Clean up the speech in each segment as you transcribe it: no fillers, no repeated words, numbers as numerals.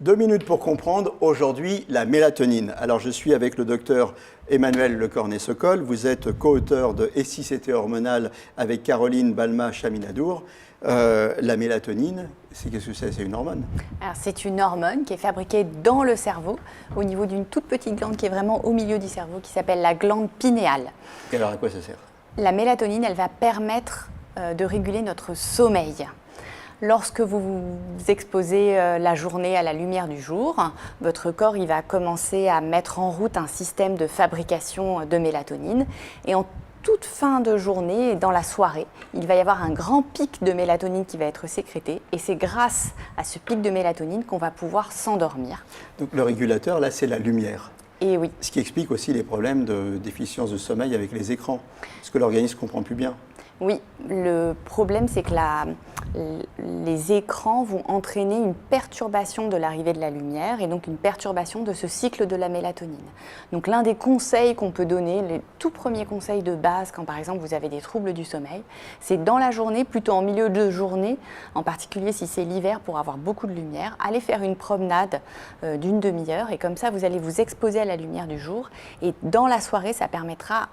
2 minutes pour comprendre aujourd'hui la mélatonine. Alors je suis avec le docteur Emmanuel Lecornet-Sokol. Vous êtes co-auteur de Et si c'était hormonal avec Caroline Balma-Chaminadour. La mélatonine, qu'est-ce que c'est? C'est une hormone. Alors c'est une hormone qui est fabriquée dans le cerveau au niveau d'une toute petite glande qui est vraiment au milieu du cerveau qui s'appelle la glande pinéale. Et alors à quoi ça sert? La mélatonine, elle va permettre de réguler notre sommeil. Lorsque vous vous exposez la journée à la lumière du jour, votre corps il va commencer à mettre en route un système de fabrication de mélatonine. Et en toute fin de journée, dans la soirée, il va y avoir un grand pic de mélatonine qui va être sécrété. Et c'est grâce à ce pic de mélatonine qu'on va pouvoir s'endormir. Donc le régulateur, là, c'est la lumière. Et oui. Ce qui explique aussi les problèmes de déficience de sommeil avec les écrans. Parce que l'organisme ne comprend plus bien. Oui, le problème c'est que les écrans vont entraîner une perturbation de l'arrivée de la lumière et donc une perturbation de ce cycle de la mélatonine. Donc l'un des conseils qu'on peut donner, les tout premiers conseils de base quand par exemple vous avez des troubles du sommeil, c'est dans la journée, plutôt en milieu de journée, en particulier si c'est l'hiver pour avoir beaucoup de lumière, aller faire une promenade d'une demi-heure et comme ça vous allez vous exposer à la lumière du jour et dans la soirée ça permettra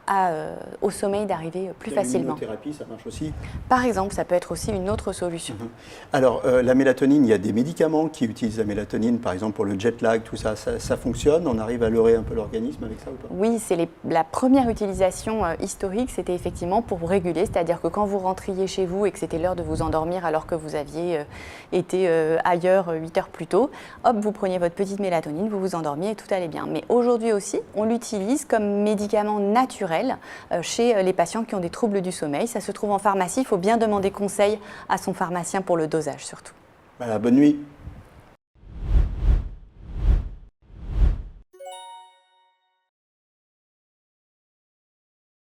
au sommeil d'arriver plus facilement. Ça marche aussi? Par exemple, ça peut être aussi une autre solution. Alors, la mélatonine, il y a des médicaments qui utilisent la mélatonine, par exemple pour le jet lag, tout ça, ça fonctionne? On arrive à leurrer un peu l'organisme avec ça ou pas? Oui, c'est la première utilisation historique, c'était effectivement pour vous réguler, c'est-à-dire que quand vous rentriez chez vous et que c'était l'heure de vous endormir alors que vous aviez été ailleurs 8 heures plus tôt, hop, vous preniez votre petite mélatonine, vous vous endormiez et tout allait bien. Mais aujourd'hui aussi, on l'utilise comme médicament naturel chez les patients qui ont des troubles du sommeil. Ça se trouve en pharmacie, il faut bien demander conseil à son pharmacien pour le dosage surtout. Voilà, bonne nuit.